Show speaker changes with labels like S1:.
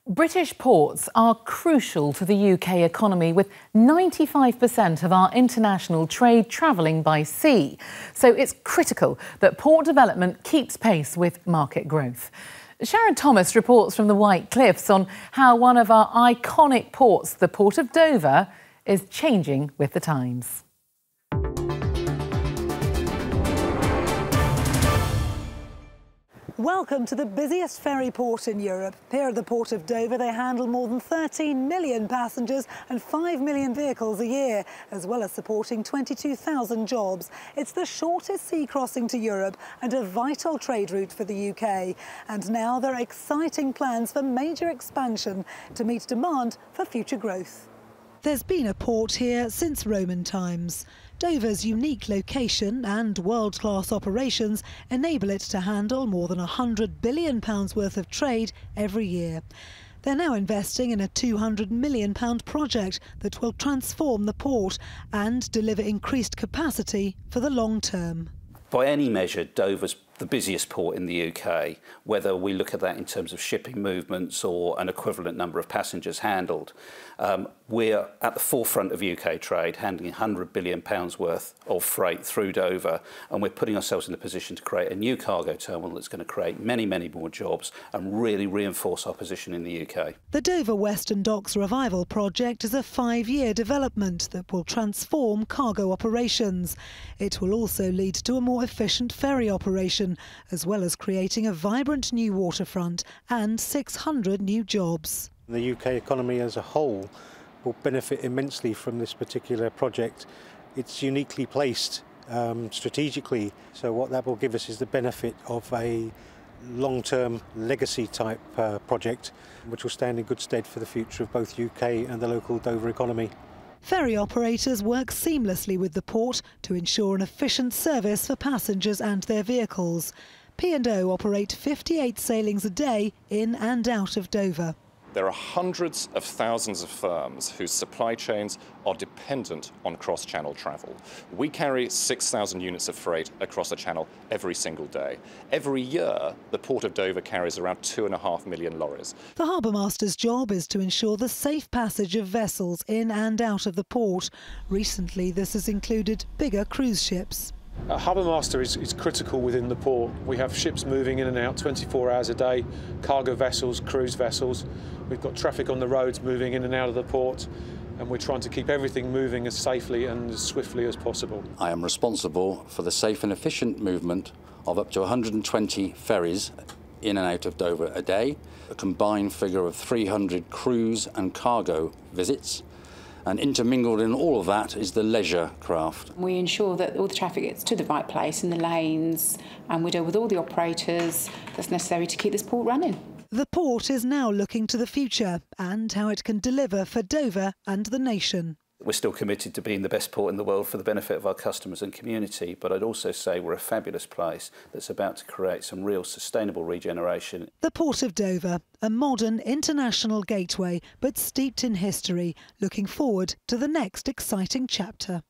S1: British ports are crucial to the UK economy, with 95% of our international trade travelling by sea. So it's critical that port development keeps pace with market growth. Sharon Thomas reports from the White Cliffs on how one of our iconic ports, the Port of Dover, is changing with the times.
S2: Welcome to the busiest ferry port in Europe. Here at the Port of Dover, they handle more than 13 million passengers and 5 million vehicles a year, as well as supporting 22,000 jobs. It's the shortest sea crossing to Europe and a vital trade route for the UK. And now there are exciting plans for major expansion to meet demand for future growth. There's been a port here since Roman times. Dover's unique location and world-class operations enable it to handle more than £100 billion worth of trade every year. They're now investing in a £200 million project that will transform the port and deliver increased capacity for the long term.
S3: By any measure, Dover's the busiest port in the UK, whether we look at that in terms of shipping movements or an equivalent number of passengers handled. We're at the forefront of UK trade, handling £100 billion worth of freight through Dover, and we're putting ourselves in a position to create a new cargo terminal that's going to create many, many more jobs and really reinforce our position in the UK.
S2: The Dover Western Docks Revival project is a 5-year development that will transform cargo operations. It will also lead to a more efficient ferry operation, as well as creating a vibrant new waterfront and 600 new jobs.
S4: The UK economy as a whole will benefit immensely from this particular project. It's uniquely placed strategically, so what that will give us is the benefit of a long-term legacy type project, which will stand in good stead for the future of both UK and the local Dover economy.
S2: Ferry operators work seamlessly with the port to ensure an efficient service for passengers and their vehicles. P&O operate 58 sailings a day in and out of Dover.
S5: There are hundreds of thousands of firms whose supply chains are dependent on cross-channel travel. We carry 6,000 units of freight across the channel every single day. Every year, the Port of Dover carries around 2.5 million lorries.
S2: The harbour master's job is to ensure the safe passage of vessels in and out of the port. Recently, this has included bigger cruise ships.
S6: A harbour master is critical within the port. We have ships moving in and out 24 hours a day, cargo vessels, cruise vessels. We've got traffic on the roads moving in and out of the port, and we're trying to keep everything moving as safely and as swiftly as possible.
S7: I am responsible for the safe and efficient movement of up to 120 ferries in and out of Dover a day, a combined figure of 300 cruise and cargo visits. And intermingled in all of that is the leisure craft.
S8: We ensure that all the traffic gets to the right place in the lanes, and we deal with all the operators that's necessary to keep this port running.
S2: The port is now looking to the future and how it can deliver for Dover and the nation.
S3: We're still committed to being the best port in the world for the benefit of our customers and community, but I'd also say we're a fabulous place that's about to create some real sustainable regeneration.
S2: The Port of Dover, a modern international gateway, but steeped in history, looking forward to the next exciting chapter.